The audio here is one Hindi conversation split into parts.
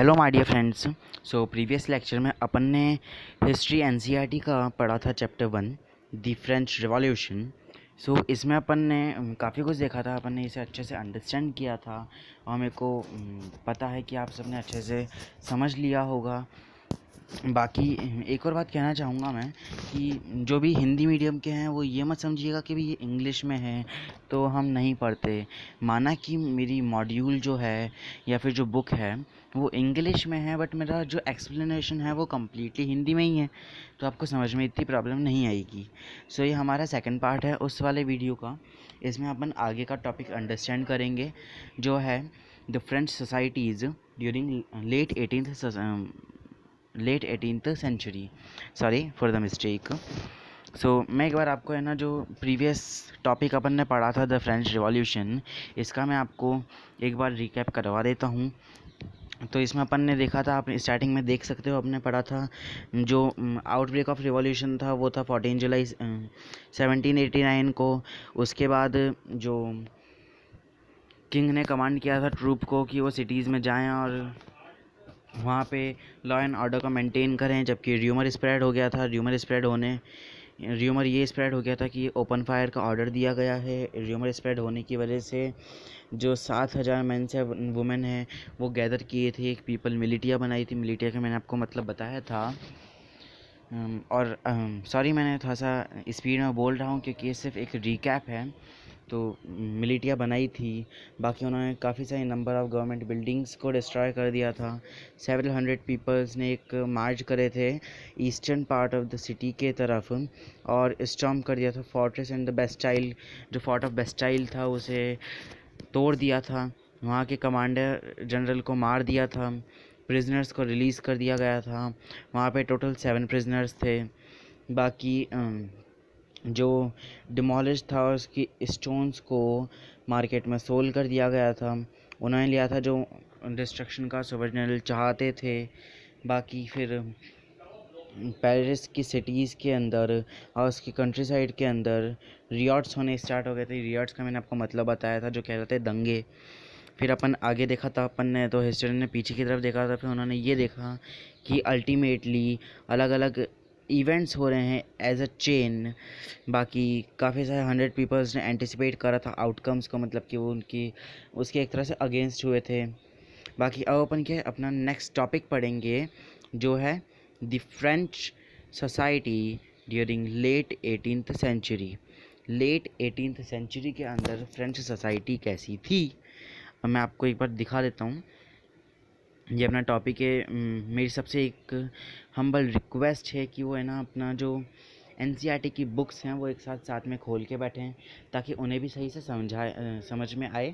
Hello my dear friends. So previous lecture में अपन ने हिस्ट्री एनसीईआरटी का पढ़ा था chapter 1 the French Revolution. So इसमें अपन ने काफ़ी कुछ देखा था, अपन ने इसे अच्छे से अंडरस्टैंड किया था और मेरे को पता है कि आप सबने अच्छे से समझ लिया होगा। बाकी एक और बात कहना चाहूँगा मैं कि जो भी हिंदी मीडियम के हैं वो ये मत समझिएगा कि भी ये इंग्लिश में है तो हम नहीं पढ़ते। माना कि मेरी मॉड्यूल जो है या फिर जो बुक है वो इंग्लिश में है, बट मेरा जो एक्सप्लेनेशन है वो कम्प्लीटली हिंदी में ही है, तो आपको समझ में इतनी प्रॉब्लम नहीं आएगी। सो ये हमारा सेकंड पार्ट है उस वाले वीडियो का। इसमें अपन आगे का टॉपिक अंडरस्टैंड करेंगे जो है the French societies during late 18th century. Sorry for the mistake. So मैं एक बार आपको है ना जो प्रीवियस टॉपिक अपन ने पढ़ा था द फ्रेंच रिवॉल्यूशन, इसका मैं आपको एक बार रिकैप करवा देता हूँ। तो इसमें अपन ने देखा था, आप स्टार्टिंग में देख सकते हो, आपने पढ़ा था जो आउटब्रेक ऑफ रिवॉल्यूशन था वो था 14 जुलाई 1789 को। उसके बाद जो किंग ने कमांड किया था ट्रूप को कि वो सिटीज़ में जाएं और वहाँ पे लॉ एंड ऑर्डर को मेंटेन करें, जबकि र्यूमर स्प्रेड हो गया था। र्यूमर ये स्प्रेड हो गया था कि ओपन फायर का ऑर्डर दिया गया है। र्यूमर स्प्रेड होने की वजह से जो 7,000 मेन से वुमेन हैं वो गैदर किए थे, एक पीपल मिलिटिया बनाई थी। मिलिटिया का मैंने आपको मतलब बताया था। और सॉरी मैंने थोड़ा सा स्पीड में बोल रहा हूँ क्योंकि ये सिर्फ एक रिकैप है। तो मिलिटिया बनाई थी। बाकी उन्होंने काफ़ी सारी नंबर ऑफ़ गवर्नमेंट बिल्डिंग्स को डिस्ट्रॉय कर दिया था। सेवरल हंड्रेड पीपल्स ने एक मार्च करे थे eastern part of the city के तरफ और स्टॉर्म कर दिया था फोर्ट्रेस एंड द बेस्टाइल। जो फोर्ट ऑफ बेस्टाइल था उसे तोड़ दिया था, वहाँ के कमांडर जनरल को मार दिया था, प्रिजनर्स को रिलीज़ कर दिया गया था। वहाँ पे टोटल 7 प्रिजनर्स थे। बाकी जो डिमोलिश था उसकी स्टोन्स को मार्केट में सोल कर दिया गया था। उन्होंने लिया था जो डिस्ट्रक्शन का सोवर्नल चाहते थे। बाकी फिर पेरिस की सिटीज़ के अंदर और उसकी कंट्री साइड के अंदर रियॉट्स होने स्टार्ट हो गए थे। रियॉट्स का मैंने आपको मतलब बताया था, जो कह रहे थे दंगे। फिर अपन आगे देखा था, अपन ने तो हिस्ट्री ने पीछे की तरफ देखा था, फिर उन्होंने ये देखा कि अल्टीमेटली अलग अलग इवेंट्स हो रहे हैं एज अ चेन। बाकी काफ़ी सारे 100 पीपल्स ने एंटिसिपेट करा था आउटकम्स को, मतलब कि वो उनकी उसके एक तरह से अगेंस्ट हुए थे। बाकी अब अपन के अपना नेक्स्ट टॉपिक पढ़ेंगे जो है the French society during late 18th century. Late 18th century के अंदर फ्रेंच सोसाइटी कैसी थी, अब मैं आपको एक बार दिखा देता हूँ। ये अपना टॉपिक है। मेरी सबसे एक हम्बल रिक्वेस्ट है कि वो है ना अपना जो एनसीईआरटी की बुक्स हैं वो एक साथ साथ में खोल के बैठें ताकि उन्हें भी सही से समझ में आए।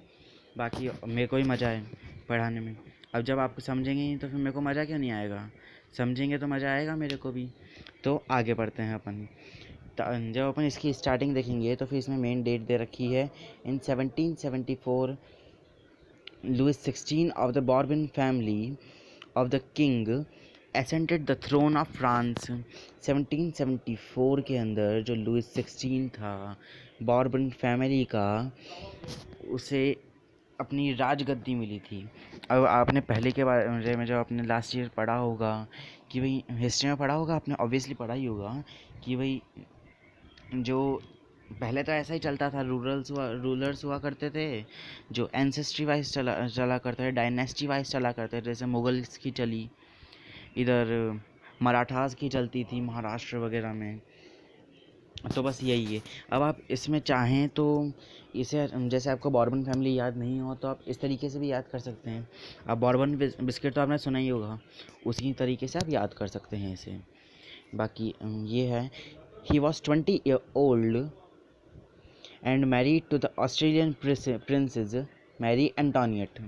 बाकी मेरे को ही मज़ा आए पढ़ाने में। अब जब आप समझेंगे नहीं तो फिर मेरे को मज़ा क्यों नहीं आएगा? समझेंगे तो मज़ा आएगा मेरे को भी। तो आगे बढ़ते हैं अपन। जब अपन इसकी स्टार्टिंग देखेंगे तो फिर इसमें मेन डेट दे रखी है इन 1774 Louis XVI of the Bourbon family of the king ascended the throne of France। 1774 के अंदर जो लुइस 16 था बॉर्बन फैमिली का, उसे अपनी राजगद्दी मिली थी। अब आपने पहले के बारे में जो आपने लास्ट ईयर पढ़ा होगा कि भाई हिस्ट्री में पढ़ा होगा, आपने ऑब्वियसली पढ़ा ही होगा कि भाई जो पहले तो ऐसा ही चलता था, रूलर्स हुआ करते थे जो एंसेस्ट्री वाइज चला करते थे, डायनेस्टी वाइज चला करते थे। जैसे मुगल्स की चली, इधर मराठास की चलती थी महाराष्ट्र वगैरह में। तो बस यही है। अब आप इसमें चाहें तो इसे, जैसे आपको बॉर्बन फैमिली याद नहीं हो तो आप इस तरीके से भी याद कर सकते हैं। अब बॉर्बन बिस्किट तो आपने सुना ही होगा, उसी तरीके से आप याद कर सकते हैं इसे। बाकी ये है, he was 20 year old and married to the Australian princess Marie Antoinette.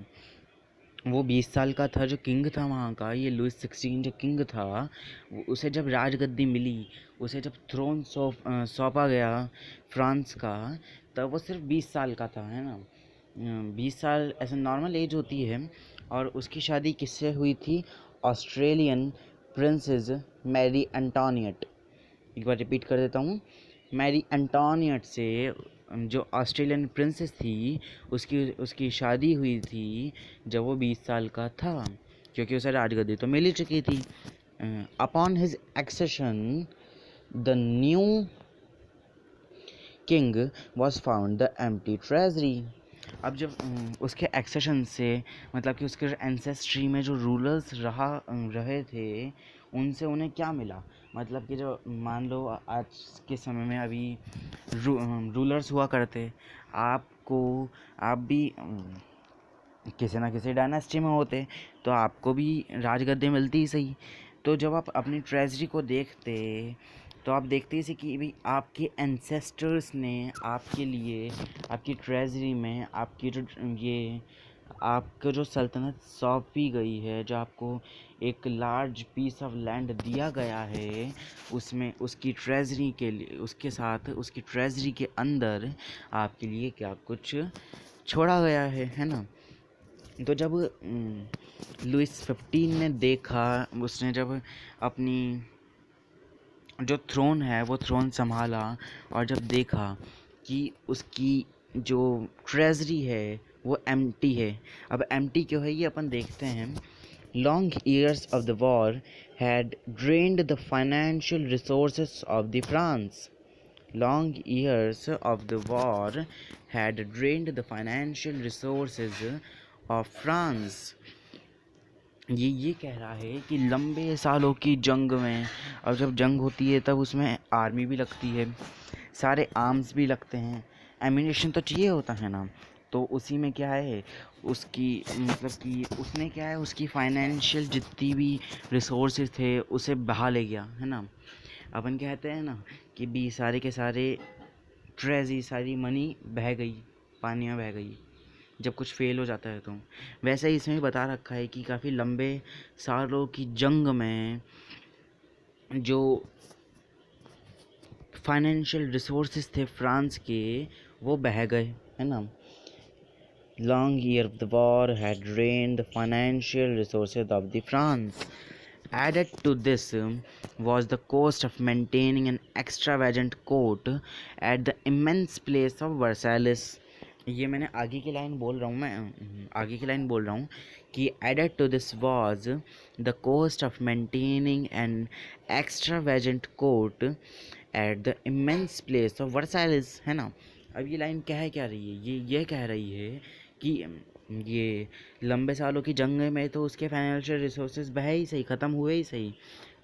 वो 20 साल का था जो किंग था वहाँ का। ये लुइस 16 जो किंग था, उसे जब राजगद्दी मिली, उसे जब थ्रोन सौंपा गया फ्रांस का, तब वो सिर्फ 20 साल का था, है ना। 20 साल ऐसे नॉर्मल एज होती है। और उसकी शादी किससे हुई थी? Australian princess Marie Antoinette. एक बार रिपीट कर देता हूँ, मैरी एंटोनियट से जो ऑस्ट्रेलियन प्रिंसेस थी उसकी शादी हुई थी जब वो 20 साल का था। क्योंकि उसे राजगद्दी तो मिल ही चुकी थी। Upon his accession the new king was found the empty treasury. अब जब उसके एक्सेशन से मतलब कि उसके एंसेस्ट्री में जो रूलर्स रहे थे उनसे उन्हें क्या मिला, मतलब कि जो मान लो आज के समय में अभी रूलर्स हुआ करते, आप भी किसी ना किसी डायनेस्टी में होते तो आपको भी राजगद्दी मिलती ही सही। तो जब आप अपनी ट्रेजरी को देखते तो आप देखते ही कि भाई आपके एंसेस्टर्स ने आपके लिए आपकी ट्रेजरी में आपकी जो ये आपको जो सल्तनत सौंपी गई है, जो आपको एक लार्ज पीस ऑफ लैंड दिया गया है, उसमें उसकी ट्रेजरी के लिए उसके साथ उसकी ट्रेजरी के अंदर आपके लिए क्या कुछ छोड़ा गया है ना। तो जब लुइस 15 ने देखा, उसने जब अपनी जो थ्रोन है वो थ्रोन संभाला और जब देखा कि उसकी जो ट्रेजरी है वो एम्प्टी है। अब एम्प्टी क्यों है ये अपन देखते हैं। Long years of the war had drained the financial resources of the France. Long years of the war had drained the financial resources of France. ये कह रहा है कि लंबे सालों की जंग में, और जब जंग होती है तब उसमें आर्मी भी लगती है, सारे आर्म्स भी लगते हैं, एम्यूनेशन तो चाहिए होता है ना। तो उसी में क्या है उसकी मतलब कि उसने क्या है उसकी फाइनेंशियल जितनी भी रिसोर्सेज थे उसे बहा ले गया है ना। अपन कहते हैं ना कि भी सारे के सारे ट्रेजरी सारी मनी बह गई, पानी में बह गई जब कुछ फेल हो जाता है। तो वैसे ही इसमें भी बता रखा है कि काफ़ी लंबे सालों की जंग में जो फाइनेंशियल रिसोर्सेज थे फ्रांस के वो बह गए है ना। Long year of the war had drained the financial resources of the France. Added to this was the cost of maintaining an extravagant court at the immense place of Versailles. ये मैंने आगे की लाइन बोल रहा हूँ कि added to this was the cost of maintaining an extravagant court at the immense place of Versailles, है ना। अब ये लाइन क्या रही है, ये कह रही है कि ये लंबे सालों की जंग में तो उसके फाइनेंशियल रिसोर्सेज बहे ही सही, ख़त्म हुए ही सही।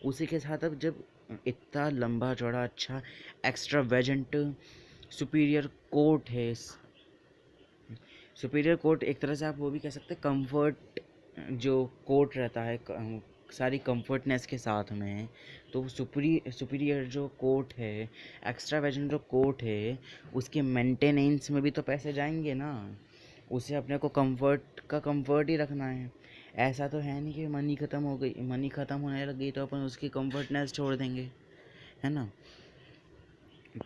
उसी के साथ अब जब इतना लंबा चौड़ा अच्छा एक्स्ट्रावेजेंट सुपीरियर कोर्ट है, सुपीरियर कोर्ट एक तरह से आप वो भी कह सकते हैं कंफर्ट जो कोर्ट रहता है सारी कंफर्टनेस के साथ में, तो सुपीरियर जो कोर्ट है, एक्स्ट्रावेजेंट जो कोर्ट है, उसके मेंटेनेंस में भी तो पैसे जाएंगे ना। उसे अपने को कंफर्ट ही रखना है। ऐसा तो है नहीं कि मनी ख़त्म होने लग गई तो अपन उसकी कंफर्टनेस छोड़ देंगे, है ना।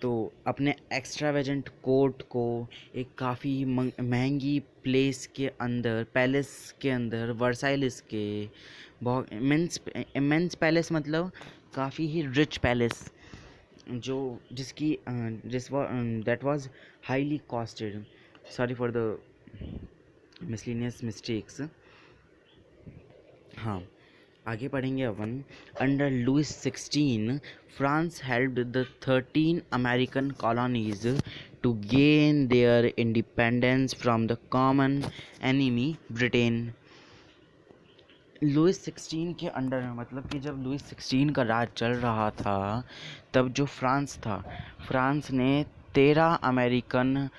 तो अपने एक्स्ट्रावेजेंट कोर्ट को एक काफ़ी महंगी पैलेस के अंदर वर्साइलिस के बहुत इमेंस पैलेस, मतलब काफ़ी ही रिच पैलेस जो that was highly costed. Sorry for the miscellaneous mistakes. हाँ, आगे पढ़ेंगे अपन। Under Louis 16 France helped the 13 American colonies to gain their independence from the common enemy Britain. Louis 16 के अंडर में मतलब कि जब लुइस 16 का राज चल रहा था तब जो फ्रांस ने 13 अमेरिकन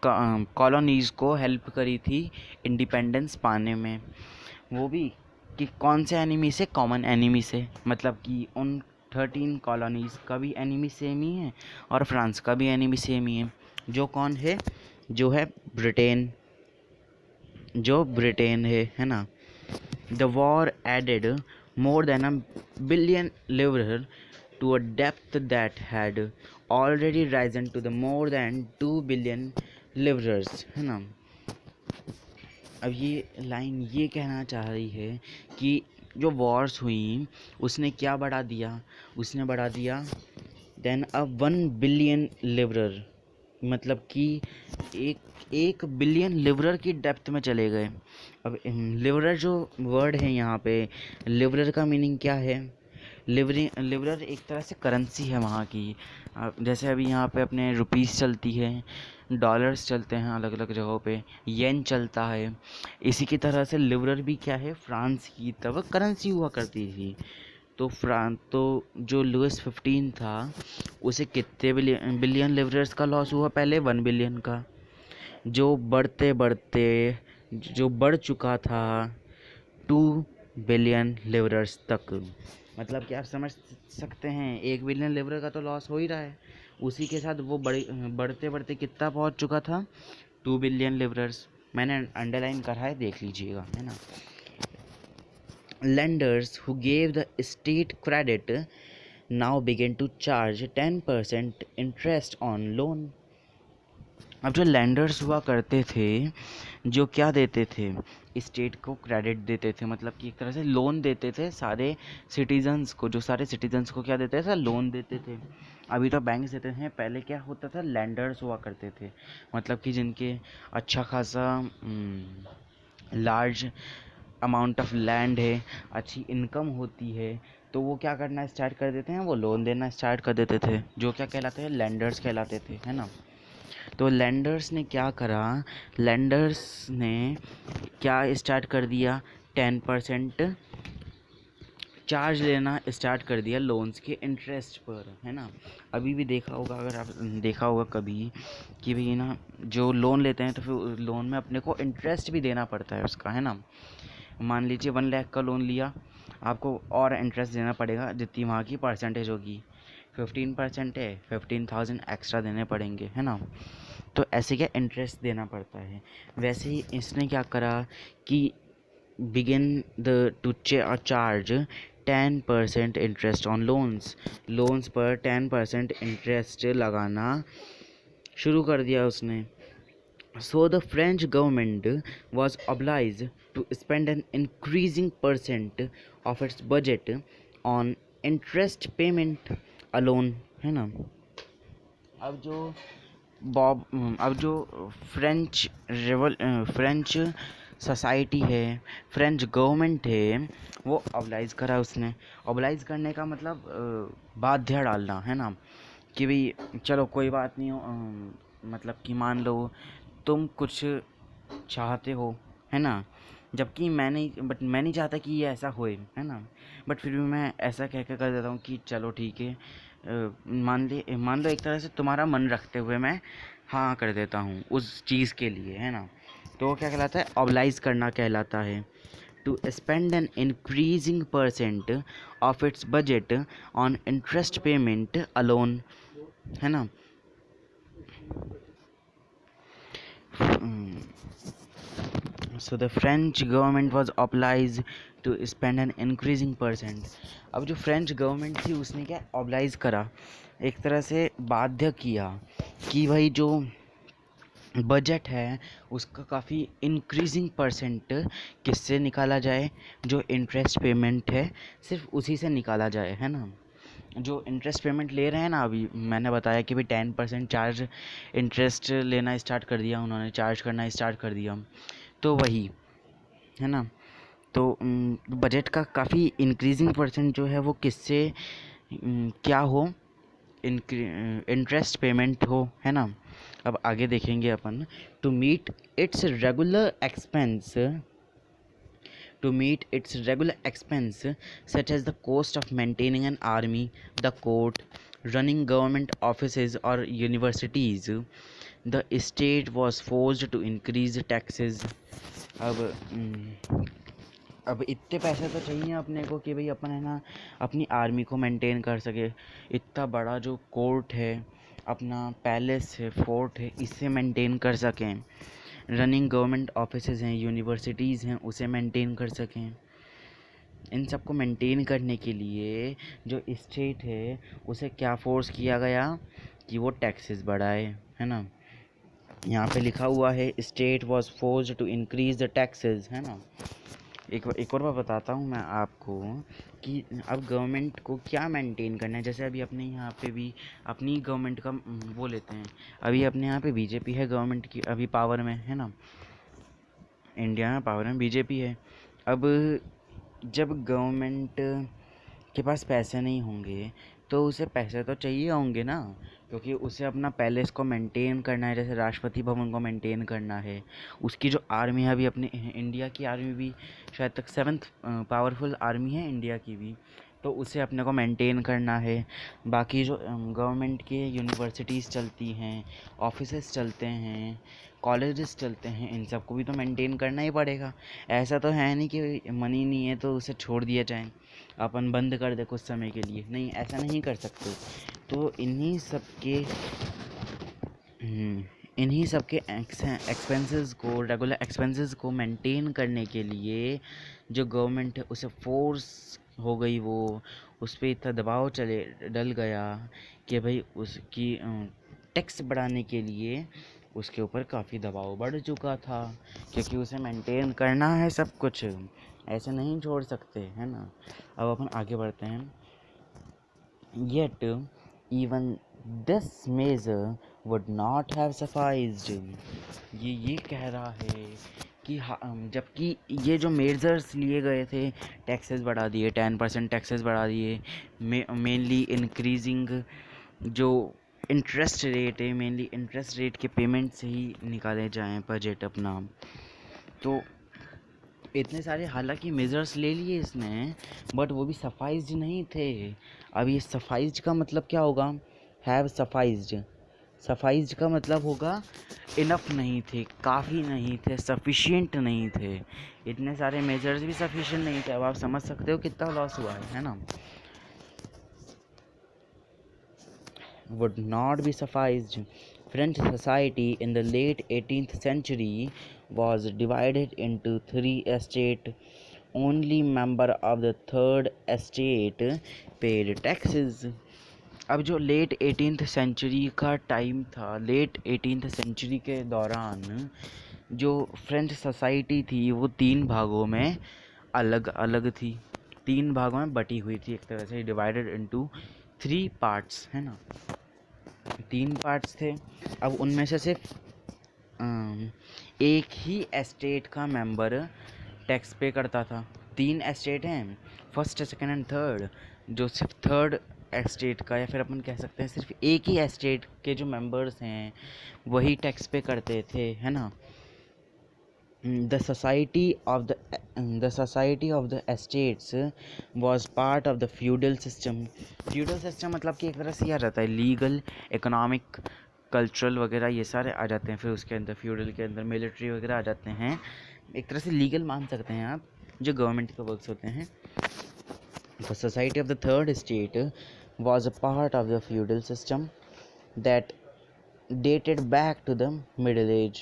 कॉलोनीज़ को हेल्प करी थी इंडिपेंडेंस पाने में। वो भी कि कौन से एनिमी से, कॉमन एनिमी से, मतलब कि उन 13 कॉलोनीज़ का भी एनिमी सेम ही है और फ्रांस का भी एनिमी सेम ही है, जो कौन है, जो है ब्रिटेन है ना। The war added more than $1 billion to a depth that had already risen to the more than $2 billion है ना। अब ये लाइन ये कहना चाह रही है कि जो वॉर्स हुई उसने क्या बढ़ा दिया देन $1 billion मतलब कि एक 1 बिलियन लिवरर की डेप्थ में चले गए। अब लिवरर जो वर्ड है यहाँ पे, लिवरर का मीनिंग क्या है? लिवरर एक तरह से करेंसी है वहाँ की। जैसे अभी यहाँ पे अपने रुपीस चलती है, डॉलर्स चलते हैं अलग अलग जगहों पे, येन चलता है, इसी की तरह से लिवरर भी क्या है, फ्रांस की तब करेंसी हुआ करती थी। तो जो लुइस 15 था, उसे कितने बिलियन लिवरर्स का लॉस हुआ? पहले 1 बिलियन का, जो बढ़ते बढ़ते जो बढ़ चुका था 2 बिलियन लिवरर्स तक। मतलब कि आप समझ सकते हैं 1 बिलियन लिवरर का तो लॉस हो ही रहा है, उसी के साथ वो बढ़ते बढ़ते कितना पहुंच चुका था? 2 बिलियन लिवरर्स। मैंने अंडरलाइन करा है, देख लीजिएगा, है ना। Lenders who gave the state credit now begin to charge 10% interest on loan. अब जो लैंडर्स हुआ करते थे, जो क्या देते थे, स्टेट को क्रेडिट देते थे, मतलब कि एक तरह से लोन देते थे सारे सिटीजन्स को, जो सारे सिटीजन्स को क्या देते थे? लोन देते थे। अभी तो बैंक्स देते हैं, पहले क्या होता था? लैंडर्स हुआ करते थे, मतलब कि जिनके अच्छा खासा लार्ज अमाउंट ऑफ लैंड है, अच्छी इनकम होती है, तो वो क्या करना स्टार्ट कर देते हैं? वो लोन देना स्टार्ट कर देते थे, जो क्या कहलाते हैं? लैंडर्स कहलाते थे, है ना। तो लैंडर्स ने क्या करा? लैंडर्स ने क्या स्टार्ट कर दिया? 10% चार्ज लेना स्टार्ट कर दिया लोन्स के इंटरेस्ट पर, है ना। अभी भी देखा होगा, अगर आप देखा होगा कभी, कि भाई ना, जो लोन लेते हैं तो फिर लोन में अपने को इंटरेस्ट भी देना पड़ता है उसका, है ना। मान लीजिए 1 लाख का लोन लिया, आपको और इंटरेस्ट देना पड़ेगा जितनी वहाँ की परसेंटेज होगी। 15% है, 15,000 एक्स्ट्रा देने पड़ेंगे, है ना। तो ऐसे क्या इंटरेस्ट देना पड़ता है। वैसे ही इसने क्या करा कि begin to charge 10% interest on loans पर 10% इंटरेस्ट लगाना शुरू कर दिया उसने। So the French government was obliged to spend an increasing percent of its budget on interest payment alone, है ना। अब जो अब जो फ्रेंच सोसाइटी है, फ्रेंच गवर्नमेंट है, वो ऑब्लाइज करा उसने। ऑब्लाइज करने का मतलब बाध्य डालना, है ना, कि भाई चलो कोई बात नहीं हो, मतलब कि मान लो तुम कुछ चाहते हो, है ना, जबकि मैं नहीं चाहता कि ये ऐसा होए, है ना, बट फिर भी मैं ऐसा कह के कर देता हूँ कि चलो ठीक है, मान लो एक तरह से तुम्हारा मन रखते हुए मैं हाँ कर देता हूँ उस चीज़ के लिए, है ना। तो वो क्या कहलाता है? ऑब्लाइज करना कहलाता है। To spend an increasing percent of its budget on interest payment alone, है ना। So the French government was obliged to spend an increasing percent. अब जो फ्रेंच गवर्नमेंट थी उसने क्या ऑब्लाइज करा, एक तरह से बाध्य किया कि भाई जो बजट है उसका काफ़ी इंक्रीजिंग परसेंट किससे निकाला जाए? जो इंटरेस्ट पेमेंट है सिर्फ उसी से निकाला जाए, है ना। जो इंटरेस्ट पेमेंट ले रहे हैं ना, अभी मैंने बताया कि भाई 10% चार्ज इंटरेस्ट लेना स्टार्ट कर दिया उन्होंने, चार्ज करना स्टार्ट कर दिया, तो वही, है ना। तो बजट का काफ़ी इंक्रीजिंग परसेंट जो है वो किससे क्या हो? इंटरेस्ट पेमेंट हो, है ना। अब आगे देखेंगे अपन। To meet its regular expense to meet its regular expense such as the cost of maintaining an army, the court, running government offices or universities, the state was forced to increase taxes. अब अब इतने पैसे तो चाहिए अपने को कि भाई अपन, है ना, अपनी आर्मी को मेंटेन कर सके, इतना बड़ा जो कोर्ट है, अपना पैलेस है, फोर्ट है, इसे मेंटेन कर सकें, रनिंग गवर्नमेंट ऑफिसेज हैं, यूनिवर्सिटीज़ हैं, उसे मेंटेन कर सकें। इन सब को मेंटेन करने के लिए जो स्टेट है उसे क्या फोर्स किया गया कि वो टैक्सेस बढ़ाए, है ना। यहाँ पे लिखा हुआ है state was forced to increase the taxes, है ना। एक और बार बताता हूँ मैं आपको कि अब गवर्नमेंट को क्या मेंटेन करना है। जैसे अभी अपने यहाँ पे भी अपनी गवर्नमेंट का वो लेते हैं। अभी अपने यहाँ पे बीजेपी है गवर्नमेंट की, अभी पावर में है ना, इंडिया में पावर में बीजेपी है। अब जब गवर्नमेंट के पास पैसे नहीं होंगे तो उसे पैसे तो चाहिए होंगे ना, क्योंकि उसे अपना पैलेस को मेंटेन करना है, जैसे राष्ट्रपति भवन को मेंटेन करना है। उसकी जो आर्मी है, अभी अपने इंडिया की आर्मी भी शायद तक 7th पावरफुल आर्मी है इंडिया की भी, तो उसे अपने को मेंटेन करना है। बाकी जो गवर्नमेंट के यूनिवर्सिटीज़ चलती हैं, ऑफिसेस चलते हैं, कॉलेजेस चलते हैं, इन सबको भी तो मेंटेन करना ही पड़ेगा। ऐसा तो है नहीं कि मनी नहीं है तो उसे छोड़ दिया जाए, अपन बंद कर दे कुछ समय के लिए, नहीं, ऐसा नहीं कर सकते। तो इन्हीं सब के एक्सपेंसेस को, रेगुलर एक्सपेंसेस को मेंटेन करने के लिए जो गवर्नमेंट है उसे फोर्स हो गई, वो उस पर इतना दबाव चले डल गया कि भाई उसकी टैक्स बढ़ाने के लिए उसके ऊपर काफ़ी दबाव बढ़ चुका था, क्योंकि उसे मेंटेन करना है सब कुछ, ऐसे नहीं छोड़ सकते, है ना। अब अपन आगे बढ़ते हैं। Yet, even this measure would not have sufficed। ये कह रहा है कि जबकि ये जो मेजर्स लिए गए थे, टैक्सेस बढ़ा दिए, 10% टैक्सेस बढ़ा दिए, मेनली इंक्रीजिंग जो इंटरेस्ट रेट है, मेनली इंटरेस्ट रेट के पेमेंट से ही निकाले जाएं बजट अपना, तो इतने सारे हालांकि मेजर्स ले लिए इसने, बट वो भी सफाइज्ड नहीं थे। अब ये सफाइज्ड का मतलब क्या होगा, हैव सफाइज्ड, सफाइज्ड का मतलब होगा इनफ नहीं थे, काफ़ी नहीं थे, सफिशिएंट नहीं थे। इतने सारे मेजर्स भी सफिशिएंट नहीं थे। अब आप समझ सकते हो कितना लॉस हुआ है ना। would not be sufficed। French society in the late 18th century was divided into three estates। Only member of the third estate paid taxes। अब जो लेट 18th सेंचुरी का टाइम था, लेट 18th सेंचुरी के दौरान जो फ्रेंच सोसाइटी थी वो 3 भागों में अलग अलग थी, 3 भागों में बटी हुई थी, एक तरह से डिवाइडेड इनटू 3 पार्ट्स, है ना, 3 पार्ट्स थे। अब उनमें से सिर्फ एक ही एस्टेट का मेंबर टैक्स पे करता था। 3 एस्टेट हैं, फर्स्ट, सेकंड एंड थर्ड। जो सिर्फ थर्ड एस्टेट का, या फिर अपन कह सकते हैं सिर्फ एक ही एस्टेट के जो मेंबर्स हैं वही टैक्स पे करते थे, है ना। The society of the estates was part of the feudal system। feudal system मतलब कि एक तरह से यह रहता है लीगल, इकोनॉमिक, कल्चरल वगैरह ये सारे आ जाते हैं, फिर उसके अंदर फ्यूडल के अंदर मिलिट्री वगैरह आ जाते हैं। एक तरह से लीगल मान सकते हैं आप, जो गवर्नमेंट के वर्क्स होते हैं। The society of the third estate was a part of the feudal system that dated back to the middle age।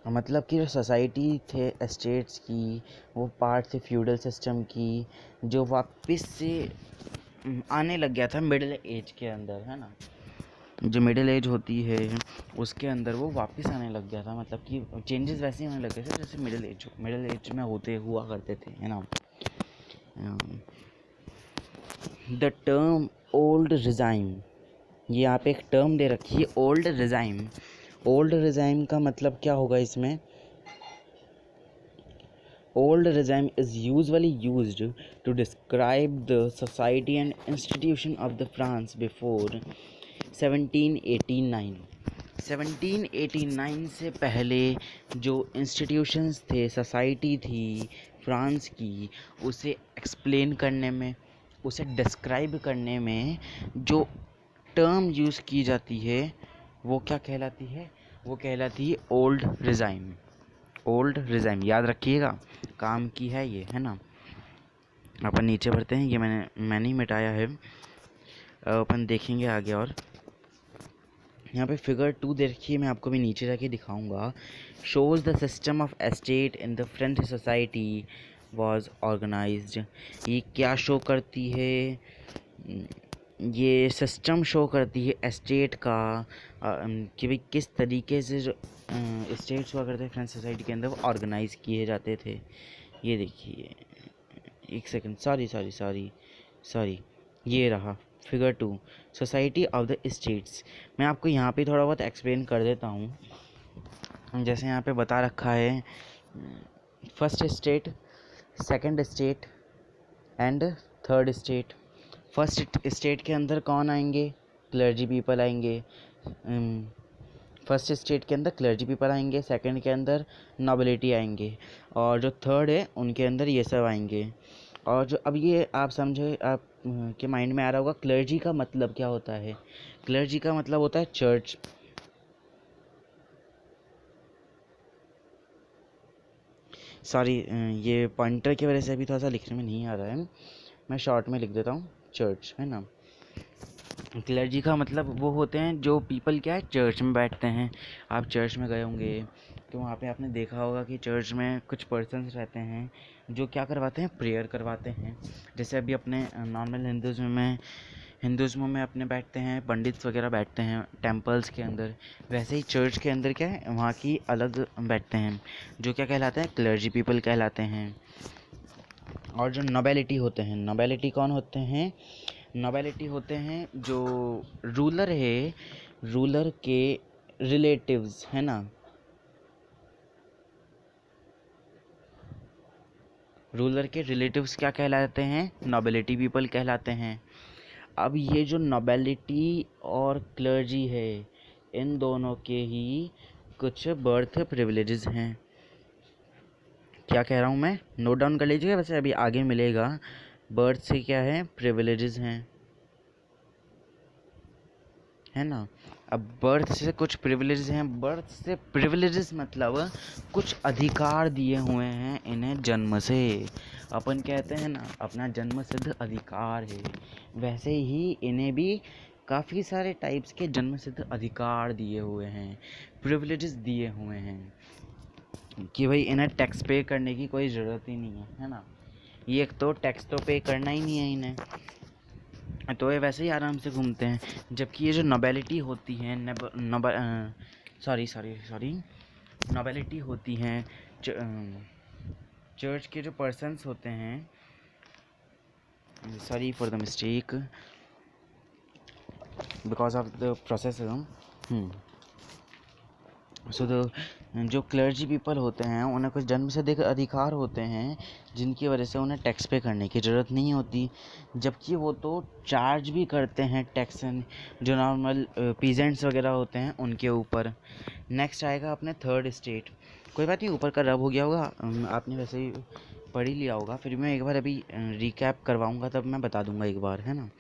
मतलब कि जो सोसाइटी थे एस्टेट्स की, वो पार्ट थे फ्यूडल सिस्टम की, जो वापस से आने लग गया था मिडिल एज के अंदर, है ना। जो मिडिल एज होती है उसके अंदर वो वापस आने लग गया था, मतलब कि चेंजेस वैसे ही होने लग गए थे जैसे मिडिल एज में होते हुआ करते थे, है ना। द टर्म ओल्ड रिजाइम, ये यहाँ पे एक टर्म दे रखी है, ओल्ड रिजाइम। ओल्ड रिजाइम का मतलब क्या होगा इसमें, old regime is usually used to describe the society and institution of the France before 1789। 1789 से पहले जो इंस्टीट्यूशंस थे, सोसाइटी थी फ्रांस की, उसे एक्सप्लेन करने में, उसे डिस्क्राइब करने में जो टर्म यूज़ की जाती है वो क्या कहलाती है, वो कहलाती है ओल्ड रिजाइम। ओल्ड रिजाइम याद रखिएगा, काम की है ये, है ना। अपन नीचे बढ़ते हैं, ये मैंने ही मिटाया है, अपन देखेंगे आगे। और यहाँ पे फिगर 2 देखिए, मैं आपको भी नीचे जाके दिखाऊंगा। Shows the system of estate in the French society was organised. ये क्या शो करती है, ये सिस्टम शो करती है एस्टेट का, कि भाई किस तरीके से जो स्टेट्स हुआ करते फ्रेंच सोसाइटी के अंदर, वो ऑर्गेनाइज किए जाते थे। ये देखिए, एक second, sorry sorry sorry sorry, ये रहा figure 2, society of the states. मैं आपको यहाँ पे थोड़ा बहुत एक्सप्लेन कर देता हूँ। जैसे यहाँ पे बता रखा है, first state, second state and third state. First state के अंदर कौन आएंगे? क्लर्जी पीपल आएंगे। फर्स्ट स्टेट के अंदर क्लर्जी पीपल आएंगे, सेकंड के अंदर नोबिलिटी आएंगे, और जो थर्ड है उनके अंदर ये सब आएंगे। और जो अब ये आप समझे, आप के माइंड में आ रहा होगा क्लर्जी का मतलब क्या होता है। क्लर्जी का मतलब होता है चर्च। सॉरी, ये पॉइंटर की वजह से अभी थोड़ा सा लिखने में नहीं आ रहा है, मैं शॉर्ट में लिख देता हूँ, चर्च है ना। क्लर्जी का मतलब वो होते हैं जो पीपल क्या है, चर्च में बैठते हैं। आप चर्च में गए होंगे तो वहाँ पे आपने देखा होगा कि चर्च में कुछ पर्सन्स रहते हैं जो क्या करवाते हैं, प्रेयर करवाते हैं। जैसे अभी अपने नॉर्मल हिंदुज़्म में अपने बैठते हैं, पंडित वगैरह बैठते हैं टेम्पल्स के अंदर, वैसे ही चर्च के अंदर क्या है, वहाँ की अलग बैठते हैं, जो क्या कहलाते हैं, क्लर्जी पीपल कहलाते हैं। और जो नोबेलिटी होते हैं, नोबेलिटी कौन होते हैं? नोबेलिटी होते हैं जो रूलर है, रूलर के रिलेटिव्स है ना। रूलर के रिलेटिव्स क्या कहलाते हैं? नोबेलिटी पीपल कहलाते हैं। अब ये जो नोबेलिटी और क्लर्जी है, इन दोनों के ही कुछ बर्थ प्रिविलेजेस हैं। क्या कह रहा हूँ मैं, नोट डाउन कर लीजिएगा, वैसे अभी आगे मिलेगा। बर्थ से क्या है, प्रिविलेजेस हैं, है ना। अब बर्थ से कुछ प्रिविलेजेस हैं, बर्थ से प्रिविलेजेस मतलब कुछ अधिकार दिए हुए हैं इन्हें जन्म से। अपन कहते हैं ना, अपना जन्म सिद्ध अधिकार है, वैसे ही इन्हें भी काफ़ी सारे टाइप्स के जन्म सिद्ध अधिकार दिए हुए हैं, प्रिविलेजेस दिए हुए हैं, कि भाई इन्हें टैक्स पे करने की कोई ज़रूरत ही नहीं है ना। ये एक तो टैक्स तो पे करना ही नहीं है इन्हें, तो ये वैसे ही आराम से घूमते हैं। जबकि ये जो नोबेलिटी होती है, सॉरी सॉरी सॉरी, नोबेलिटी होती हैं, चर्च के जो पर्सन्स होते हैं, sorry for the mistake because of the process. So जो क्लर्जी पीपल होते हैं उन्हें कुछ जन्म से अधिकार होते हैं जिनकी वजह से उन्हें टैक्स पे करने की ज़रूरत नहीं होती, जबकि वो तो चार्ज भी करते हैं टैक्स जो नॉर्मल पीजेंट्स वगैरह होते हैं उनके ऊपर। नेक्स्ट आएगा अपने थर्ड स्टेट। कोई बात नहीं, ऊपर का रब हो गया होगा, आपने वैसे ही पढ़ ही लिया होगा, फिर मैं एक बार अभी रिकैप करवाऊँगा तब मैं बता दूँगा एक बार, है ना।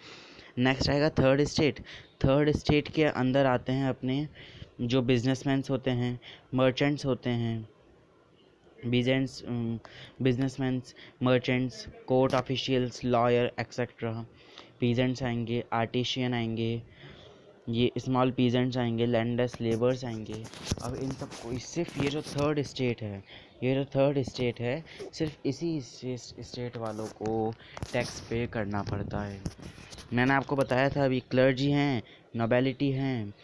नेक्स्ट आएगा थर्ड स्टेट। थर्ड स्टेट के अंदर आते हैं अपने जो बिजनेसमैन्स होते हैं, मर्चेंट्स होते हैं, businessman's, merchants, court officials, lawyer etcetera. Peasants आएंगे, आर्टिशियन आएंगे, ये स्मॉल पीजेंट्स आएंगे, लैंडलेस लेबर्स आएंगे। अब इन सब को सिर्फ ये जो थर्ड स्टेट है, सिर्फ इसी स्टेट वालों को टैक्स पे करना पड़ता है। मैंने आपको बताया था अभी, क्लर्जी हैं, नोबेलिटी हैं,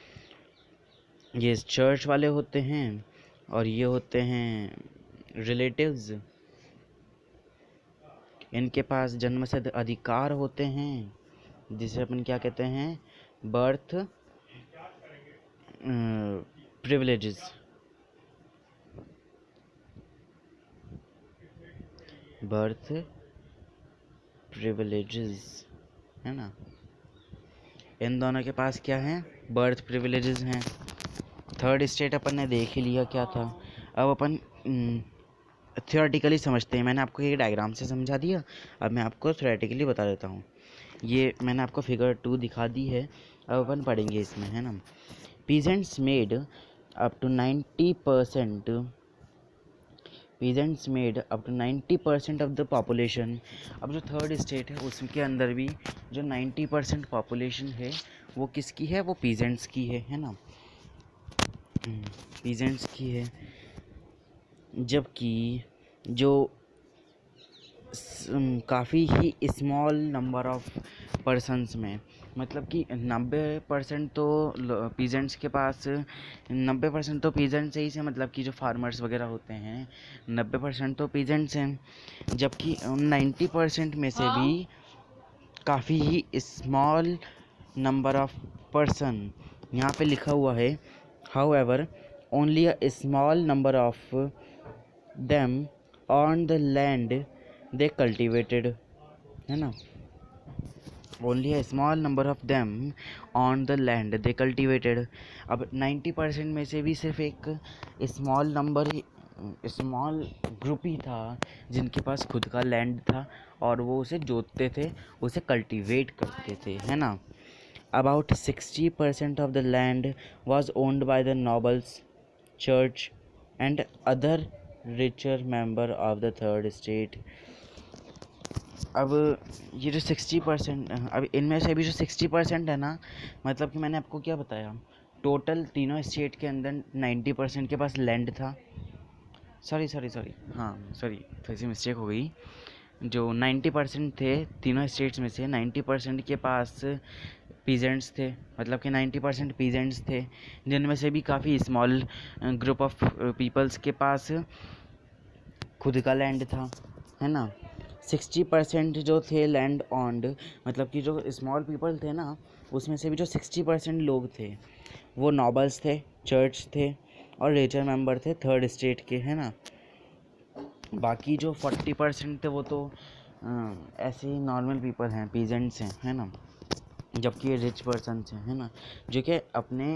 ये चर्च वाले होते हैं, और ये होते हैं रिलेटिव्स। इनके पास जन्मसिद्ध अधिकार होते हैं जिसे अपन क्या कहते हैं, बर्थ प्रिविलेजेस। बर्थ प्रिविलेजेस, है ना। इन दोनों के पास क्या है, बर्थ प्रिविलेजेस हैं। थर्ड स्टेट अपन ने देख ही लिया क्या था। अब अपन थ्योरेटिकली समझते हैं। मैंने आपको ये डायग्राम से समझा दिया, अब मैं आपको थ्योरेटिकली बता देता हूँ। ये मैंने आपको फिगर 2 दिखा दी है, अब अपन पढ़ेंगे इसमें, है ना। Peasants made up to 90% of the population. अब जो थर्ड स्टेट है उसके अंदर भी जो 90% पॉपुलेशन है वो किसकी है, वो पीजेंट्स की है ना, पीजेंट्स की है। जबकि जो काफ़ी ही स्मॉल नंबर ऑफ पर्सन्स में, मतलब कि 90% तो पीजेंट्स के पास, 90% तो पीजेंट्स ही से, मतलब कि जो फार्मर्स वगैरह होते हैं 90% तो पीजेंट्स हैं, जबकि 90% में से भी काफ़ी ही स्मॉल नंबर ऑफ पर्सन, यहाँ पे लिखा हुआ है however only a small number of them on the land they cultivated, है ना, only a small number of them on the land they cultivated. अब 90% में से भी सिर्फ एक स्मॉल नंबर ही, स्मॉल ग्रुप ही था जिनके पास खुद का लैंड था और वो उसे जोतते थे, उसे कल्टीवेट करते थे, है ना। About 60% of the land was owned by the nobles, church and other richer member of the third state. अब ये जो 60%, अब इनमें से भी जो 60% है ना, मतलब कि मैंने आपको क्या बताया, टोटल तीनों स्टेट के अंदर 90% के पास लैंड था, सॉरी हाँ सॉरी, थोड़ी सी मिस्टेक हो गई, जो 90% थे तीनों स्टेट्स में से 90% के पास पीजेंट्स थे, मतलब कि 90% पीजेंट्स थे, जिनमें से भी काफ़ी स्मॉल ग्रुप ऑफ पीपल्स के पास खुद का लैंड था, है ना। 60% जो थे लैंड ऑन्ड, मतलब कि जो स्मॉल पीपल थे ना, उसमें से भी जो 60% लोग थे वो नॉबल्स थे, चर्च थे और रिचर मेंबर थे थर्ड स्टेट के, है ना। बाकी जो 40% थे वो तो ऐसे ही नॉर्मल पीपल हैं, पीजेंट्स हैं, है ना, जबकि ये रिच पर्सन्स हैं, है ना, जो कि अपने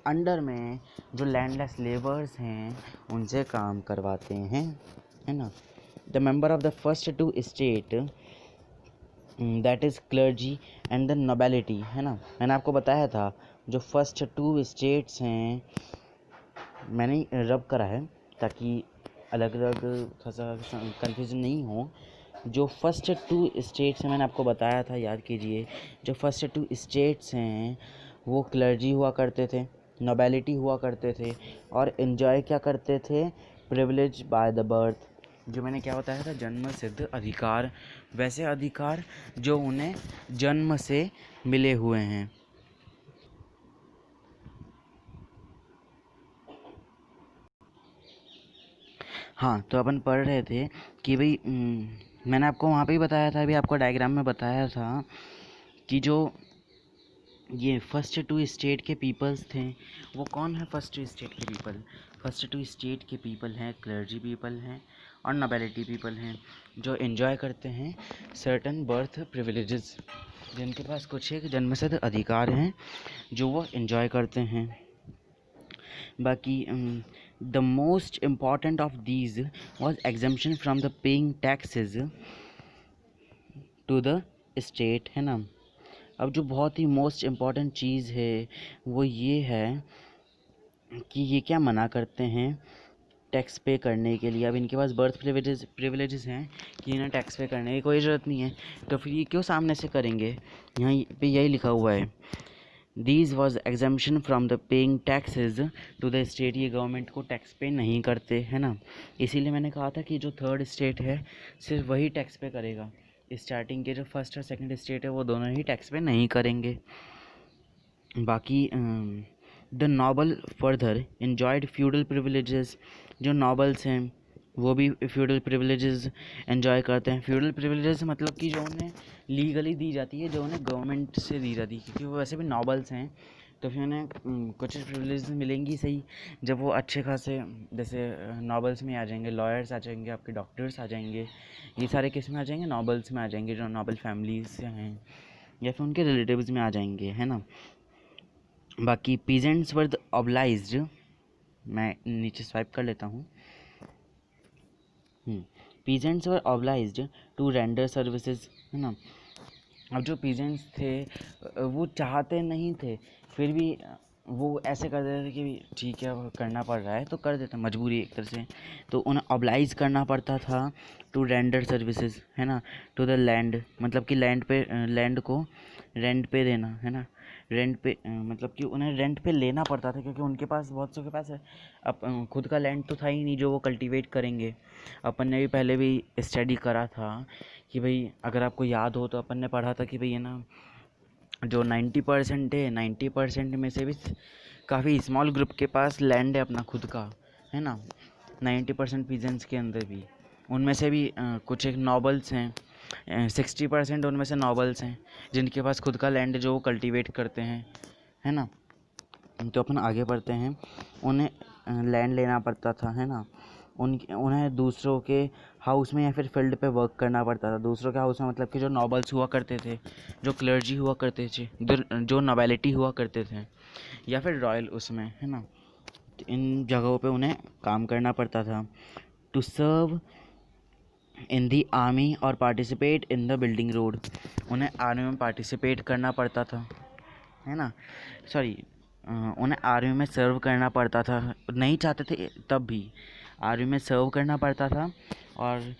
अंडर में जो लैंडलेस लेबर्स हैं उनसे काम करवाते हैं, है ना। The member of the first two state that is clergy and the nobility, है ना, मैंने आपको बताया था जो फर्स्ट टू स्टेट्स हैं, मैंने रब करा है ताकि अलग अलग थोड़ा सा कन्फ्यूजन नहीं हो। जो फर्स्ट टू स्टेट्स हैं मैंने आपको बताया था, याद कीजिए, जो फर्स्ट टू स्टेट्स हैं वो क्लर्जी हुआ करते थे, नोबेलिटी हुआ करते थे और इन्जॉय क्या करते थे, प्रिविलेज बाय द बर्थ, जो मैंने क्या बताया था, जन्म सिद्ध अधिकार, वैसे अधिकार जो उन्हें जन्म से मिले हुए हैं। हाँ, तो अपन पढ़ रहे थे कि भाई मैंने आपको वहाँ पे ही बताया था, अभी आपको डायग्राम में बताया था कि जो ये फर्स्ट टू स्टेट के पीपल्स थे वो कौन है, फर्स्ट टू स्टेट के पीपल, फर्स्ट टू स्टेट के पीपल हैं क्लर्जी पीपल हैं और नोबेलिटी पीपल हैं, जो एंजॉय करते हैं सर्टन बर्थ प्रिविलेजेस, जिनके पास कुछ एक जन्मसिद्ध अधिकार हैं जो वो एंजॉय करते हैं। बाकी the most important of these was exemption from the paying taxes to the state, है ना। अब जो बहुत ही मोस्ट इम्पॉर्टेंट चीज़ है वो ये है कि ये क्या मना करते हैं टैक्स पे करने के लिए। अब इनके पास बर्थ प्रिविलेजेस हैं कि इन्हें टैक्स पे करने की कोई ज़रूरत नहीं है, तो फिर ये क्यों सामने से करेंगे, यहाँ पे यही लिखा हुआ है, these was exemption from the paying taxes to the state, ये गवर्नमेंट को टैक्स पे नहीं करते, है ना। इसीलिए मैंने कहा था कि जो थर्ड स्टेट है सिर्फ वही टैक्स पे करेगा, स्टार्टिंग के जो फर्स्ट और सेकंड स्टेट है वो दोनों ही टैक्स पे नहीं करेंगे। बाकी the noble further enjoyed feudal privileges, जो नॉबल्स हैं वो भी फ्यूडल प्रिविलेजेस एंजॉय करते हैं। फ्यूडल प्रिविलेजेस मतलब कि जो उन्हें लीगली दी जाती है, जो उन्हें गवर्नमेंट से दी जाती है, क्योंकि वो वैसे भी नॉबल्स हैं तो फिर उन्हें कुछ प्रिविलेजेस मिलेंगी सही जब वो अच्छे खासे, जैसे नॉबल्स में आ जाएंगे, लॉयर्स आ जाएंगे, आपके डॉक्टर्स आ जाएंगे, ये सारे किस में आ जाएंगे, नॉबल्स में आ जाएंगे, जो नॉबल फैमिलीज से हैं या फिर उनके रिलेटिव्स में आ जाएंगे, है ना। बाकी पीजेंट्स वर ऑब्लाइज्ड, मैं नीचे स्वाइप कर लेता हूँ, peasants were obliged to render services, है ना। अब जो पीजेंट्स थे वो चाहते नहीं थे, फिर भी वो ऐसे कर देते थे कि ठीक है वो करना पड़ रहा है तो कर देते, मजबूरी एक तरह से। तो उन्हें ऑब्लाइज करना पड़ता था टू रेंडर सर्विसेज, है ना, टू द लैंड, मतलब कि लैंड पे, लैंड को रेंट पे देना, है ना, रेंट पे, मतलब कि उन्हें रेंट पे लेना पड़ता था क्योंकि उनके पास बहुत सौ के पास है अब खुद का लैंड तो था ही नहीं जो वो कल्टीवेट करेंगे। अपन ने भी पहले भी स्टडी करा था कि भाई अगर आपको याद हो तो अपन ने पढ़ा था कि भाई है ना, जो 90% है, 90% में से भी काफ़ी स्मॉल ग्रुप के पास लैंड है अपना खुद का, है ना, 90% पीजेंट्स के अंदर भी, उनमें से भी कुछ एक नॉबल्स हैं, 60% उनमें से नॉबल्स हैं जिनके पास खुद का लैंड जो वो कल्टीवेट करते हैं, है ना। तो अपन आगे बढ़ते हैं। उन्हें लैंड लेना पड़ता था, है ना, उन्हें दूसरों के हाउस में या फिर फील्ड पे वर्क करना पड़ता था। दूसरों के हाउस में मतलब कि जो नॉबल्स हुआ करते थे, जो क्लर्जी हुआ करते थे, जो नॉबेलिटी हुआ करते थे, या फिर रॉयल उसमें, है ना, तो इन जगहों पे उन्हें काम करना पड़ता था। To serve in the army और participate in the building road, उन्हें आर्मी में पार्टिसिपेट करना पड़ता था, है ना, सॉरी, उन्हें आर्मी में सर्व करना पड़ता था, नहीं चाहते थे तब भी आर्मी में सर्व करना पड़ता था। और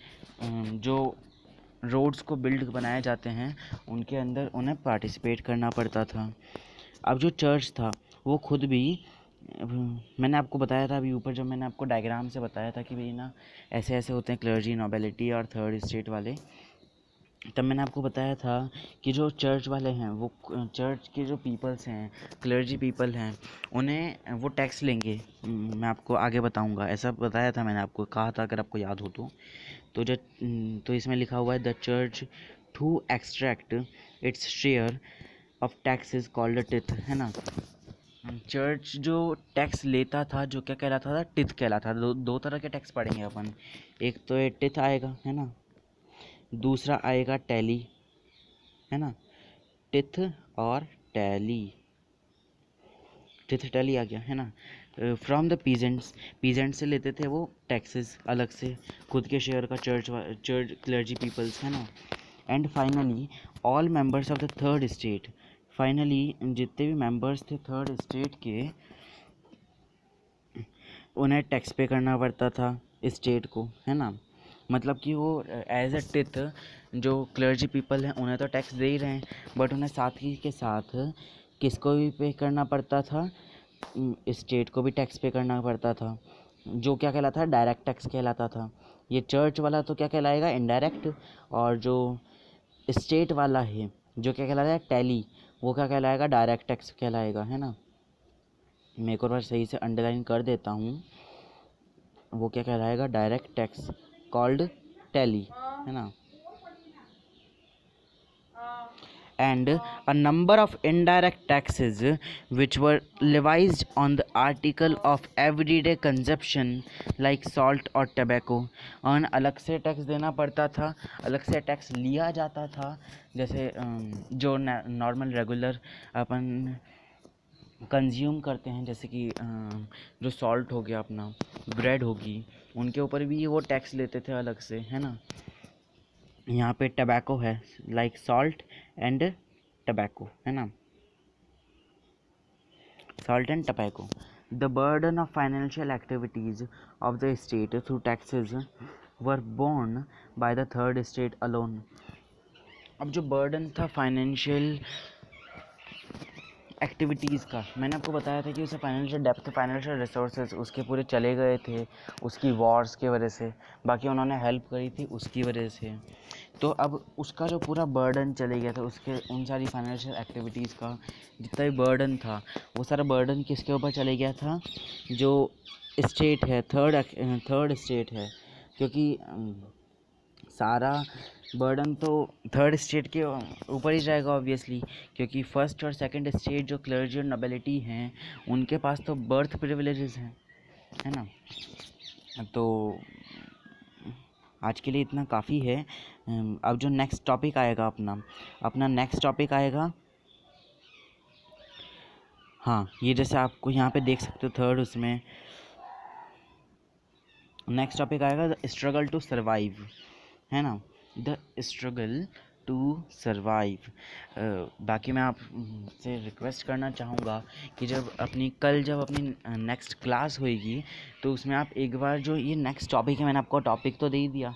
जो रोड्स को बिल्ड बनाए जाते हैं उनके अंदर उन्हें पार्टिसिपेट करना पड़ता था। अब जो चर्च था वो खुद भी, मैंने आपको बताया था अभी ऊपर जब मैंने आपको डायग्राम से बताया था कि भाई ना ऐसे ऐसे होते हैं क्लर्जी, नोबेलिटी और थर्ड स्टेट वाले, तब मैंने आपको बताया था कि जो चर्च वाले हैं वो चर्च के जो पीपल्स हैं, क्लर्जी पीपल हैं, उन्हें वो टैक्स लेंगे। मैं आपको आगे बताऊंगा, ऐसा बताया था मैंने, आपको कहा था अगर आपको याद हो तो जो तो इसमें लिखा हुआ है the church to extract its share of taxes called tithe, है ना। चर्च जो टैक्स लेता था जो क्या कहलाता था, टिथ कहलाता था। दो तरह के टैक्स पढ़ेंगे अपन, एक तो ये टिथ आएगा, है ना, दूसरा आएगा टैली, है ना, टिथ और टैली, टिथ टैली आ गया, है ना। फ्रॉम द पीजेंट्स, पीजेंट से लेते थे वो टैक्सेस अलग से खुद के शेयर का, चर्च क्लर्जी पीपल्स, है ना। And finally all members of the third state, finally जितने भी मेंबर्स थे थर्ड स्टेट के, उन्हें टैक्स पे करना पड़ता था स्टेट को, है ना। मतलब कि वो एज अ टिथ जो क्लर्जी पीपल हैं उन्हें तो टैक्स दे ही रहे हैं, बट उन्हें साथ ही के साथ किसको भी पे करना पड़ता था, स्टेट को भी टैक्स पे करना पड़ता था, जो क्या कहलाता था, डायरेक्ट टैक्स कहलाता था। ये चर्च वाला तो क्या कहलाएगा, इनडायरेक्ट, और जो स्टेट वाला है जो क्या कहलाता है, टैली, वो क्या कहलाएगा, डायरेक्ट टैक्स कहलाएगा, है ना। मैं एक और बार सही से अंडरलाइन कर देता हूँ, वो क्या कहलाएगा, डायरेक्ट टैक्स कॉल्ड टैली, है ना। And a number of indirect taxes which were levied on the article of everyday consumption like salt और tobacco, और अलग से टैक्स देना पड़ता था, अलग से टैक्स लिया जाता था। जैसे जो नॉर्मल रेगुलर अपन कंज्यूम करते हैं, जैसे कि जो सॉल्ट हो गया अपना, ब्रेड होगी, उनके ऊपर भी वो टैक्स लेते थे अलग से, है ना। यहाँ पे टबैको है, लाइक सॉल्ट एंड टबैको, है ना, salt and tobacco. The burden of financial activities of the state through taxes were borne by the third state alone. अब जो बर्डन था फाइनेंशियल एक्टिविटीज़ का, मैंने आपको बताया था कि उसे फाइनेंशियल डेप्थ, फाइनेंशियल रिसोर्सेज उसके पूरे चले गए थे उसकी वॉर्स की वजह से, बाकी उन्होंने हेल्प करी थी उसकी वजह से। तो अब उसका जो पूरा बर्डन चले गया था, उसके उन सारी फाइनेंशियल एक्टिविटीज़ का जितना भी बर्डन था, वो सारा बर्डन किसके ऊपर चले गया था, जो स्टेट है, थर्ड स्टेट है, क्योंकि सारा बर्डन तो थर्ड स्टेट के ऊपर ही जाएगा ऑब्वियसली, क्योंकि फर्स्ट और सेकंड स्टेट जो क्लर्जी और नोबिलिटी हैं उनके पास तो बर्थ प्रिविलेजेस हैं, है ना। तो आज के लिए इतना काफ़ी है। अब जो नेक्स्ट टॉपिक आएगा अपना नेक्स्ट टॉपिक आएगा, हाँ, ये जैसे आपको यहाँ पे देख सकते हो थर्ड, उसमें नेक्स्ट टॉपिक आएगा द स्ट्रगल टू सर्वाइव, है ना, द स्ट्रगल टू सर्वाइव। बाकी मैं आपसे रिक्वेस्ट करना चाहूँगा कि जब अपनी नेक्स्ट क्लास होएगी तो उसमें आप एक बार जो ये नेक्स्ट टॉपिक है, मैंने आपको टॉपिक तो दे ही दिया,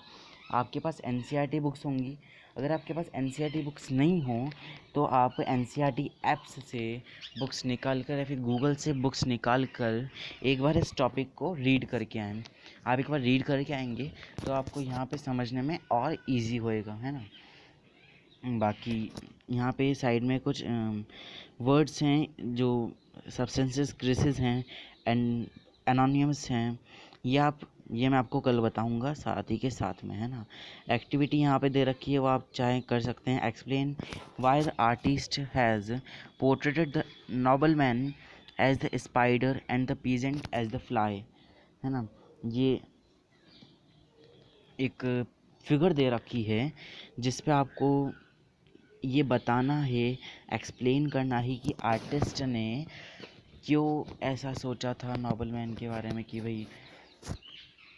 आपके पास एनसीईआरटी बुक्स होंगी। अगर आपके पास एनसीईआरटी बुक्स नहीं हो तो आप एनसीईआरटी ऐप्स से बुक्स निकाल कर या फिर गूगल से बुक्स निकाल कर एक बार इस टॉपिक को रीड करके आएँ। आप एक बार रीड करके आएंगे तो आपको यहाँ पे समझने में और इजी होएगा, है ना। बाकी यहाँ पे साइड में कुछ वर्ड्स हैं जो सब्सटेंसेस क्रिसेस हैं एंड एनोनिमस हैं, ये मैं आपको कल बताऊंगा साथ ही के साथ में, है ना। एक्टिविटी यहाँ पे दे रखी है, वो आप चाहे कर सकते हैं। Explain why the artist has portrayed the noble man as the spider and the peasant as the fly, है ना। ये एक फिगर दे रखी है जिस पे आपको ये बताना है, एक्सप्लेन करना है कि आर्टिस्ट ने क्यों ऐसा सोचा था नोबल मैन के बारे में कि भाई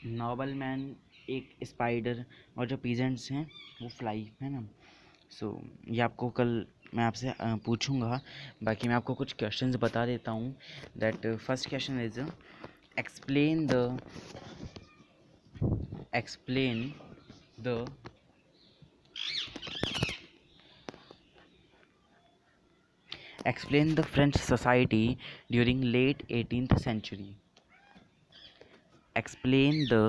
नोबल मैन एक स्पाइडर और जो पीजेंट्स हैं वो फ्लाई, है ना। सो ये आपको कल मैं आपसे पूछूंगा। बाकी मैं आपको कुछ क्वेश्चंस बता देता हूँ। That first question is explain the explain the French society during late 18th century. Explain the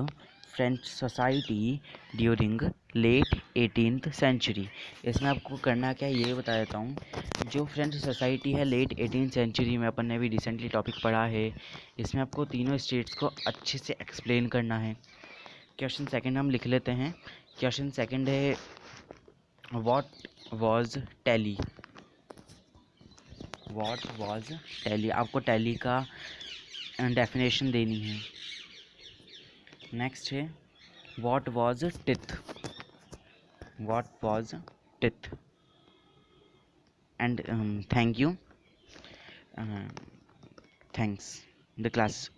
French society during late 18th century. इसमें आपको करना क्या है ये बता देता हूँ। जो फ्रेंच सोसाइटी है लेट 18th सेंचुरी में, अपन ने भी रिसेंटली टॉपिक पढ़ा है, इसमें आपको तीनों स्टेट्स को अच्छे से एक्सप्लेन करना है। क्वेश्चन सेकंड हम लिख लेते हैं। क्वेश्चन सेकंड है what was tally. What was tally, आपको टैली का डेफिनेशन देनी है। नेक्स्ट है what was teeth. What was teeth and thank you, thanks, the class